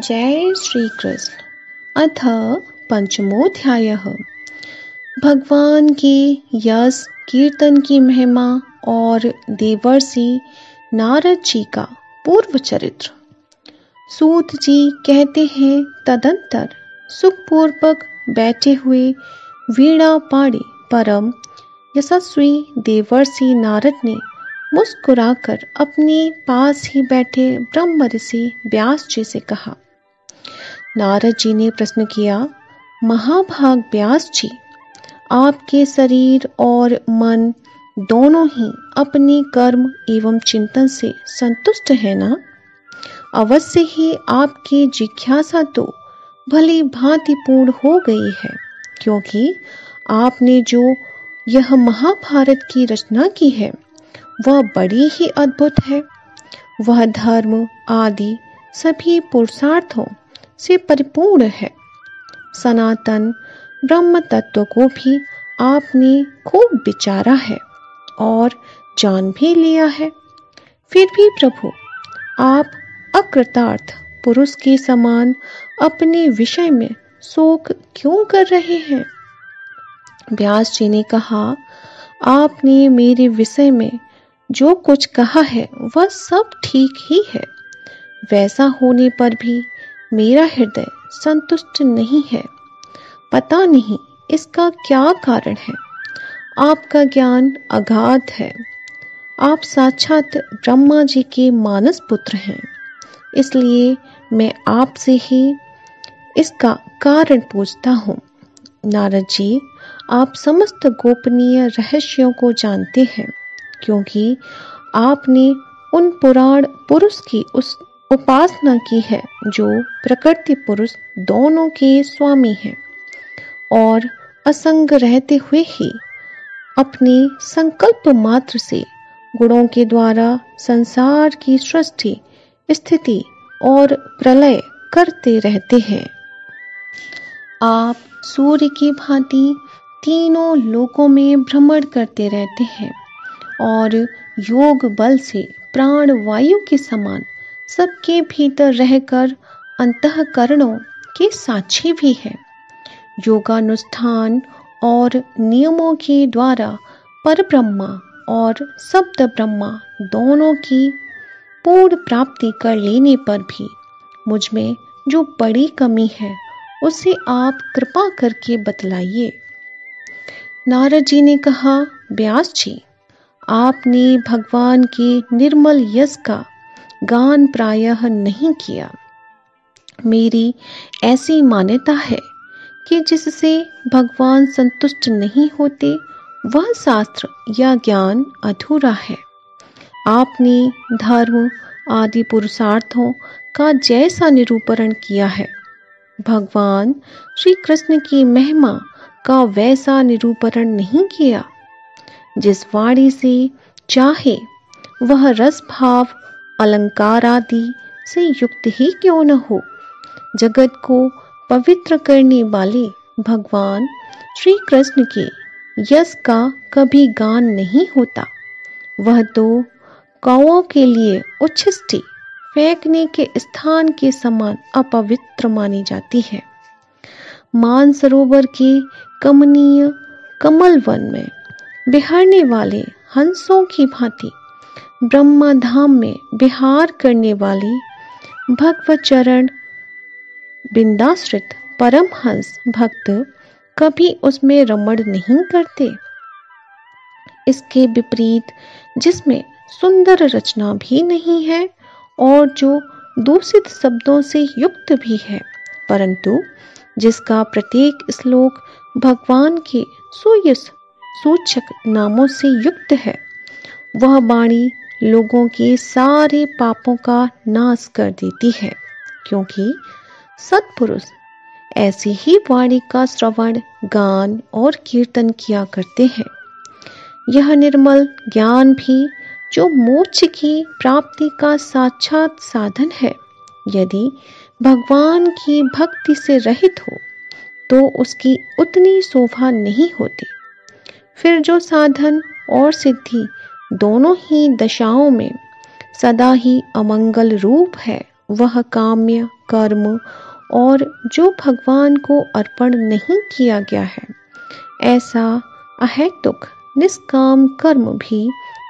जय श्री कृष्ण। अथ पंचमोऽध्यायः। भगवान के यश कीर्तन की महिमा और देवर्षि नारद जी का पूर्व चरित्र। सूत जी कहते हैं, तदंतर सुखपूर्वक बैठे हुए वीणा पाड़ी परम यशस्वी देवर्षि नारद ने मुस्कुराकर अपने पास ही बैठे ब्रह्म ऋषि व्यास जी से कहा। नारद जी ने प्रश्न किया, महाभाग व्यास जी, आपके शरीर और मन दोनों ही अपने कर्म एवं चिंतन से संतुष्ट है ना? अवश्य ही आपकी जिज्ञासा तो भली भांति पूर्ण हो गई है, क्योंकि आपने जो यह महाभारत की रचना की है वह बड़ी ही अद्भुत है। वह धर्म आदि सभी पुरुषार्थों से परिपूर्ण है। सनातन ब्रह्म तत्व को भी आपने खूब विचारा है और जान भी लिया है। फिर भी प्रभु, आप अकृतार्थ पुरुष के समान अपने विषय में शोक क्यों कर रहे हैं? व्यास जी ने कहा, आपने मेरे विषय में जो कुछ कहा है वह सब ठीक ही है। वैसा होने पर भी मेरा हृदय संतुष्ट नहीं है। पता नहीं इसका क्या कारण है। आपका ज्ञान अगाध है। आप साक्षात ब्रह्मा जी के मानस पुत्र हैं। इसलिए मैं आपसे ही इसका कारण पूछता हूँ। नारद जी, आप समस्त गोपनीय रहस्यों को जानते हैं, क्योंकि आपने उन पुराण पुरुष की उस उपासना की है जो प्रकृति पुरुष दोनों के स्वामी हैं और असंग रहते हुए ही अपने संकल्प मात्र से गुणों के द्वारा संसार की सृष्टि, स्थिति और प्रलय करते रहते हैं। आप सूर्य की भांति तीनों लोकों में भ्रमण करते रहते हैं और योग बल से प्राण वायु के समान सबके भीतर रहकर अंतःकरणों के साक्षी भी है। योगानुष्ठान और नियमों के द्वारा परब्रह्मा और शब्द ब्रह्मा दोनों की पूर्ण प्राप्ति कर लेने पर भी मुझ में जो बड़ी कमी है उसे आप कृपा करके बतलाइए। नारद जी ने कहा, व्यास जी, आपने भगवान के निर्मल यश का गान प्रायः नहीं किया। मेरी ऐसी मान्यता है कि जिससे भगवान संतुष्ट नहीं होते वह शास्त्र या ज्ञान अधूरा है। आपने धर्म आदि पुरुषार्थों का जैसा निरूपण किया है, भगवान श्री कृष्ण की महिमा का वैसा निरूपण नहीं किया। जिस वाणी से चाहे वह रस भाव अलंकार आदि से युक्त ही क्यों न हो, जगत को पवित्र करने वाले भगवान श्री कृष्ण के यश का कभी गान नहीं होता। वह तो कौओं के लिए उच्छिष्टि फेंकने के स्थान के समान अपवित्र मानी जाती है। मानसरोवर के कमनीय कमल वन में बिहरने वाले हंसों की भांति ब्रह्मा धाम में विहार करने वाली भगवत चरण बिंदाश्रित परमहंस भक्त कभी उसमें रमण नहीं करते। इसके विपरीत जिसमें सुंदर रचना भी नहीं है और जो दूषित शब्दों से युक्त भी है, परंतु जिसका प्रत्येक श्लोक भगवान के सुयश सूचक नामों से युक्त है, वह वाणी लोगों के सारे पापों का नाश कर देती है, क्योंकि सत्पुरुष ऐसी ही वाणी का श्रवण, गान और कीर्तन किया करते हैं। यह निर्मल ज्ञान भी जो मोक्ष की प्राप्ति का साक्षात साधन है, यदि भगवान की भक्ति से रहित हो तो उसकी उतनी शोभा नहीं होती। फिर जो साधन और सिद्धि दोनों ही दशाओं में सदा ही अमंगल रूप है, वह काम्य कर्म और जो भगवान को अर्पण नहीं किया गया है, ऐसा अहेतुक निष्काम कर्म भी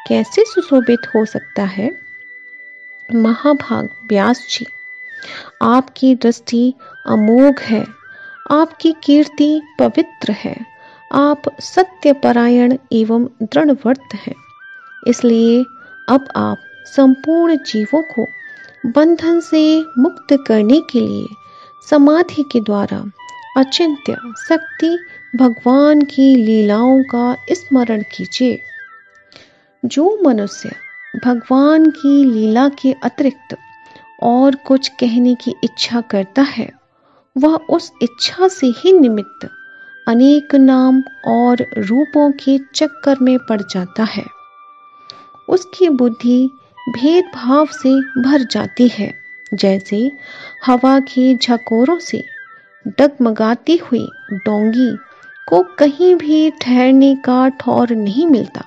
कैसे सुशोभित हो सकता है? महाभाग व्यास जी, आपकी दृष्टि अमोघ है, आपकी कीर्ति पवित्र है, आप सत्यपरायण एवं दृढ़व्रत हैं। इसलिए अब आप संपूर्ण जीवों को बंधन से मुक्त करने के लिए समाधि के द्वारा अचिंत्य शक्ति भगवान की लीलाओं का स्मरण कीजिए। जो मनुष्य भगवान की लीला के अतिरिक्त और कुछ कहने की इच्छा करता है, वह उस इच्छा से ही निमित्त अनेक नाम और रूपों के चक्कर में पड़ जाता है। उसकी बुद्धि भेदभाव से भर जाती है, जैसे हवा के झकोरों से डगमगाती हुई डोंगी को कहीं भी ठहरने का ठौर नहीं मिलता।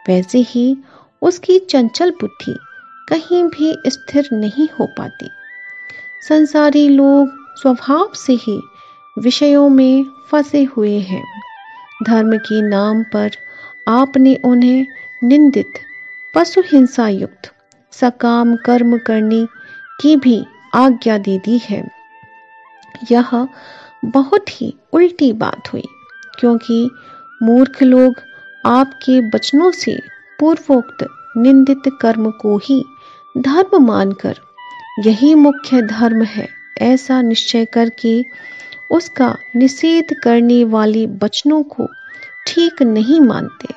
वैसे ही उसकी चंचल बुद्धि कहीं भी स्थिर नहीं हो पाती। संसारी लोग स्वभाव से ही विषयों में फंसे हुए हैं। धर्म के नाम पर आपने उन्हें निंदित पशु हिंसा युक्त सकाम कर्म करने की भी आज्ञा दे दी है। यह बहुत ही उल्टी बात हुई, क्योंकि मूर्ख लोग आपके वचनों से पूर्वोक्त निंदित कर्म को ही धर्म मानकर यही मुख्य धर्म है ऐसा निश्चय करके उसका निषेध करने वाले वचनों को ठीक नहीं मानते।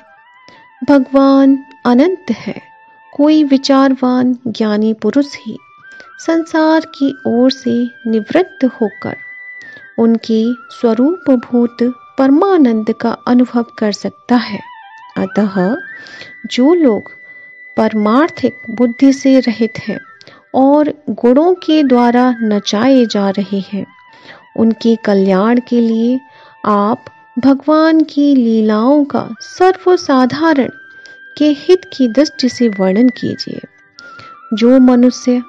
भगवान अनंत है। कोई विचारवान ज्ञानी पुरुष ही संसार की ओर से निवृत्त होकर उनके स्वरूपभूत परमानंद का अनुभव कर सकता है। अतः जो लोग परमार्थिक बुद्धि से रहित हैं और गुणों के द्वारा नचाए जा रहे हैं, उनके कल्याण के लिए आप भगवान की लीलाओं का सर्वसाधारण के हित की दृष्टि से वर्णन कीजिए। जो मनुष्य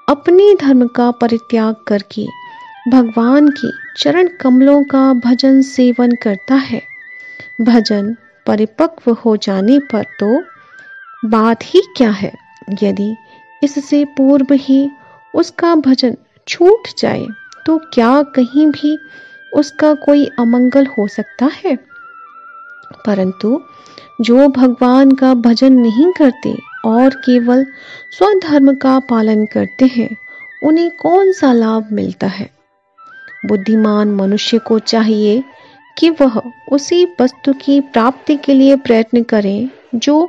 अपने धर्म का परित्याग करके भगवान के चरण कमलों का भजन सेवन करता है, भजन परिपक्व हो जाने पर तो बात ही क्या है। यदि इससे पूर्व ही उसका भजन छूट जाए तो क्या कहीं भी उसका कोई अमंगल हो सकता है? परंतु जो भगवान का भजन नहीं करते और केवल स्वधर्म का पालन करते हैं, उन्हें कौन सा लाभ मिलता है? बुद्धिमान मनुष्य को चाहिए कि वह उसी वस्तु की प्राप्ति के लिए प्रयत्न करे जो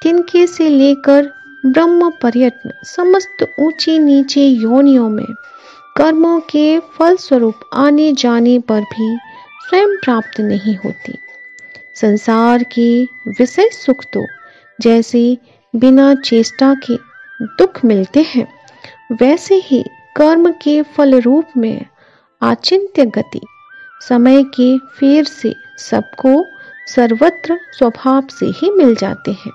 तिनके से लेकर ब्रह्म पर्यंत समस्त ऊंची नीचे योनियों में कर्मों के फलस्वरूप आने जाने पर भी स्वयं प्राप्त नहीं होती। संसार के विषय सुख तो जैसे बिना चेष्टा के दुख मिलते हैं, वैसे ही कर्म के फल रूप में आचिंत्य गति समय के फेर से सबको सर्वत्र स्वभाव से ही मिल जाते हैं।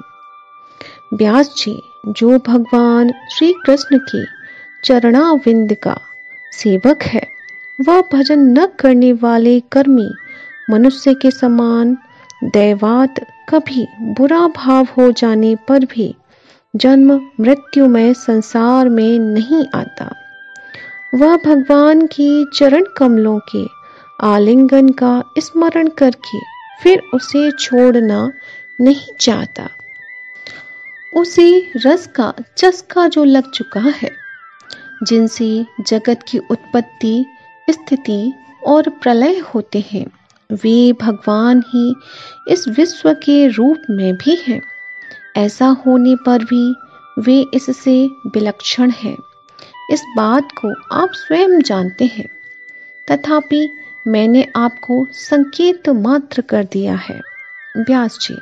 व्यास जी, जो भगवान श्री कृष्ण के चरणाविंद का सेवक है, वह भजन न करने वाले कर्मी मनुष्य के समान दैवात कभी बुरा भाव हो जाने पर भी जन्म मृत्युमय संसार में नहीं आता। वह भगवान की चरण कमलों के आलिंगन का स्मरण करके फिर उसे छोड़ना नहीं चाहता। उसे रस का चस्का जो लग चुका है, जिनसे जगत की उत्पत्ति, स्थिति और प्रलय होते हैं, वे भगवान ही इस विश्व के रूप में भी हैं। ऐसा होने पर भी वे इससे विलक्षण हैं। इस बात को आप स्वयं जानते हैं, तथापि मैंने आपको संकेत मात्र कर दिया है। व्यास जी,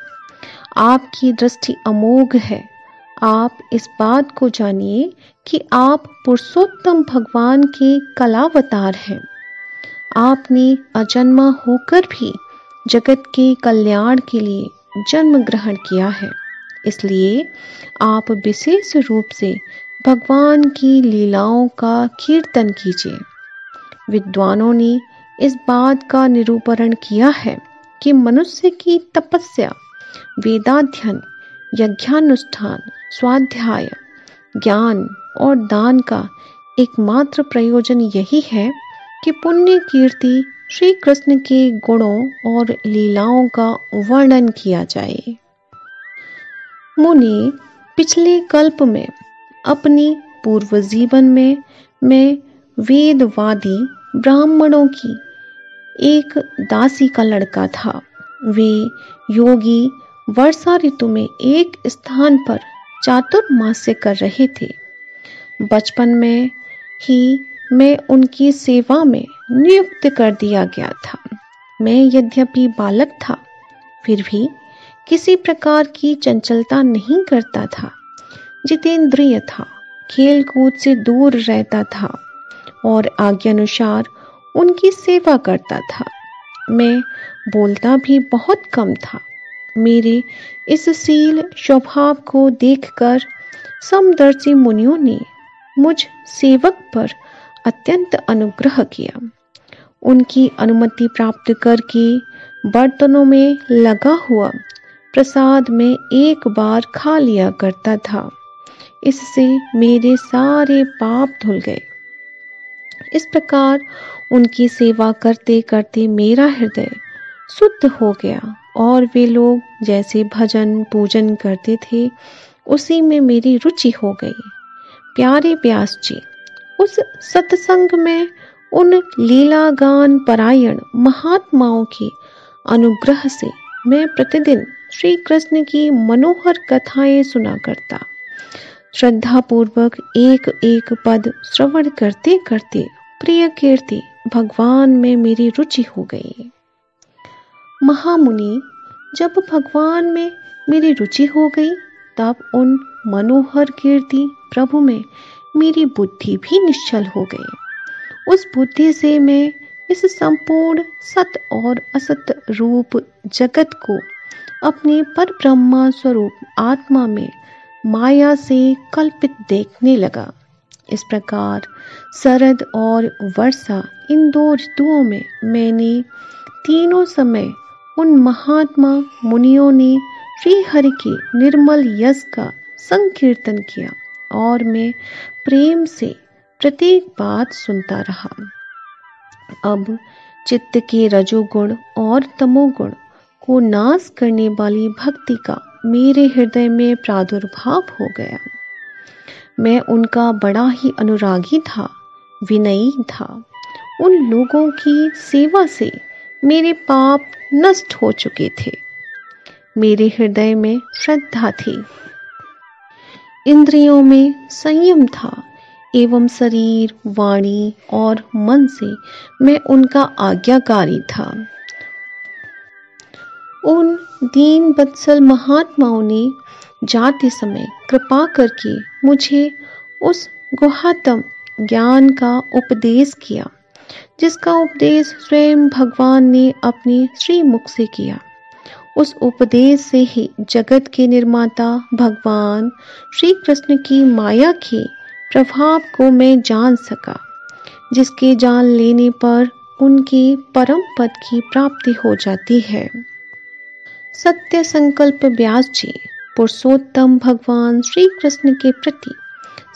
आपकी दृष्टि अमोघ है। आप इस बात को जानिए कि आप पुरुषोत्तम भगवान के कलावतार हैं। आपने अजन्मा होकर भी जगत के कल्याण के लिए जन्म ग्रहण किया है। इसलिए आप विशेष रूप से भगवान की लीलाओं का कीर्तन कीजिए। विद्वानों ने इस बात का निरूपण किया है कि मनुष्य की तपस्या, वेदाध्ययन, यज्ञानुष्ठान, स्वाध्याय, ज्ञान और दान का एकमात्र प्रयोजन यही है कि पुण्य कीर्ति श्री कृष्ण के गुणों और लीलाओं का वर्णन किया जाए। मुनि पिछले कल्प में अपनी पूर्व जीवन में मैं वेदवादी ब्राह्मणों की एक दासी का लड़का था। वे योगी वर्षा ऋतु में एक स्थान पर चातुर्मास्य कर रहे थे। बचपन में ही मैं उनकी सेवा में नियुक्त कर दिया गया था। मैं यद्यपि बालक था, फिर भी किसी प्रकार की चंचलता नहीं करता था। जितेंद्रिय था, खेल कूद से दूर रहता था और आज्ञानुसार उनकी सेवा करता था। मैं बोलता भी बहुत कम था। मेरे इस शील स्वभाव को देखकर समदर्शी मुनियों ने मुझ सेवक पर अत्यंत अनुग्रह किया। उनकी अनुमति प्राप्त करके बर्तनों में लगा हुआ प्रसाद में एक बार खा लिया करता था। इससे मेरे सारे पाप धुल गए। इस प्रकार उनकी सेवा करते करते मेरा हृदय शुद्ध हो गया और वे लोग जैसे भजन पूजन करते थे, उसी में मेरी रुचि हो गई। प्यारे व्यास जी, उस सत्संग में उन लीला गान परायण महात्माओं के अनुग्रह से मैं प्रतिदिन श्री कृष्ण की मनोहर कथाएं सुना करता। श्रद्धा पूर्वक एक एक पद श्रवण करते करते प्रिय कीर्ति भगवान में मेरी रुचि हो गई। महामुनि, जब भगवान में मेरी रुचि हो गई, तब उन मनोहर कीर्ति प्रभु में मेरी बुद्धि भी निश्चल हो गई। उस बुद्धि से मैं इस संपूर्ण सत और असत रूप जगत को अपने पर ब्रह्मा स्वरूप आत्मा में माया से कल्पित देखने लगा। इस प्रकार शरद और वर्षा, इन दो ऋतुओं में मैंने तीनों समय उन महात्मा मुनियों ने श्री हरि के निर्मल यश का संकीर्तन किया और मैं प्रेम से प्रत्येक बात सुनता रहा। अब चित्त के रजोगुण और तमोगुण को नाश करने वाली भक्ति का मेरे हृदय में प्रादुर्भाव हो गया। मैं उनका बड़ा ही अनुरागी था, विनयी था। उन लोगों की सेवा से मेरे पाप नष्ट हो चुके थे। मेरे हृदय में श्रद्धा थी, इंद्रियों में संयम था एवं शरीर, वाणी और मन से मैं उनका आज्ञाकारी था। उन दीन वत्सल महात्माओं ने जाते समय कृपा करके मुझे उस गुहातम ज्ञान का उपदेश किया, जिसका उपदेश स्वयं भगवान ने अपने श्री मुख से किया। उस उपदेश से ही जगत के निर्माता भगवान श्री कृष्ण की माया के प्रभाव को मैं जान सका, जिसके जान लेने पर उनके परम पद की प्राप्ति हो जाती है। सत्य संकल्प व्यास जी, पुरुषोत्तम भगवान श्री कृष्ण के प्रति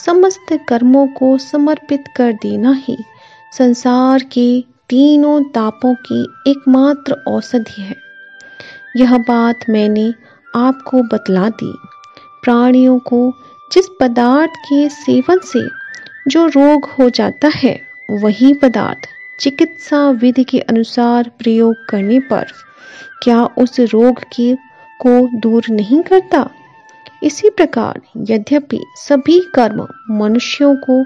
समस्त कर्मों को समर्पित कर देना ही संसार के तीनों तापों की एकमात्र औषधि है। यह बात मैंने आपको बतला दी। प्राणियों को जिस पदार्थ के सेवन से जो रोग हो जाता है, वही पदार्थ चिकित्सा विधि के अनुसार प्रयोग करने पर क्या उस रोग को दूर नहीं करता? इसी प्रकार यद्यपि सभी कर्म मनुष्यों को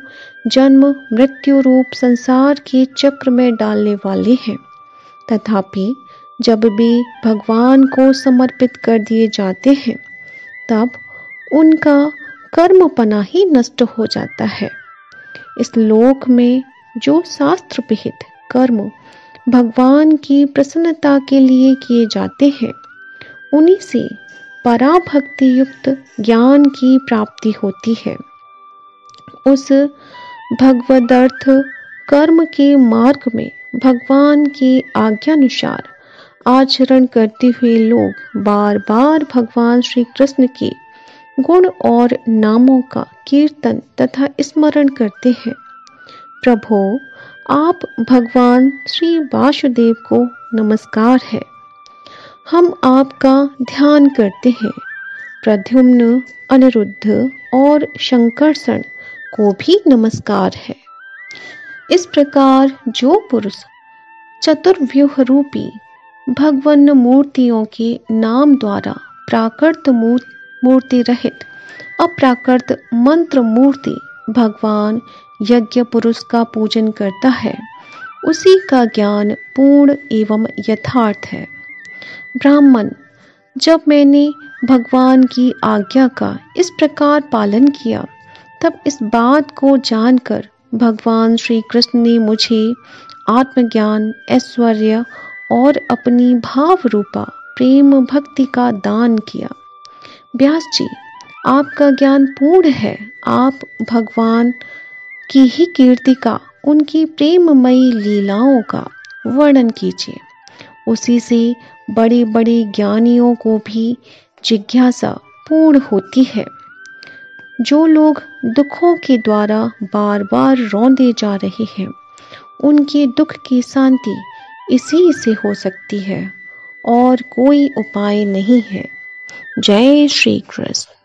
जन्म मृत्यु रूप संसार के चक्र में डालने वाले हैं, तथापि जब भी भगवान को समर्पित कर दिए जाते हैं, तब उनका कर्मपना ही नष्ट हो जाता है। इस लोक में जो शास्त्र विहित कर्म भगवान की प्रसन्नता के लिए किए जाते हैं, उन्हीं से पराभक्ति युक्त ज्ञान की प्राप्ति होती है। उस भगवदर्थ कर्म के मार्ग में भगवान की आज्ञानुसार आचरण करते हुए लोग बार बार भगवान श्री कृष्ण के गुण और नामों का कीर्तन तथा स्मरण करते हैं। प्रभो, आप भगवान श्री वासुदेव को नमस्कार है। हम आपका ध्यान करते हैं। प्रद्युम्न, अनिरुद्ध और शंकरषण को भी नमस्कार है। इस प्रकार जो पुरुष चतुर्व्यूह रूपी भगवान मूर्तियों के नाम द्वारा प्राकृत मूर्ति रहित अप्राकृत मंत्र मूर्ति भगवान यज्ञ पुरुष का पूजन करता है, उसी का ज्ञान पूर्ण एवं यथार्थ है। ब्राह्मण, जब मैंने भगवान की आज्ञा का इस प्रकार पालन किया, तब इस बात को जानकर भगवान श्री कृष्ण ने मुझे आत्मज्ञान, ऐश्वर्य और अपनी भाव रूपा प्रेम भक्ति का दान किया। व्यास जी, आपका ज्ञान पूर्ण है। आप भगवान की ही कीर्ति का, उनकी प्रेममयी लीलाओं का वर्णन कीजिए। उसी से बड़े बड़े ज्ञानियों को भी जिज्ञासा पूर्ण होती है। जो लोग दुखों के द्वारा बार बार रौंदे जा रहे हैं, उनके दुख की शांति इसी से हो सकती है और कोई उपाय नहीं है। जय श्री कृष्ण।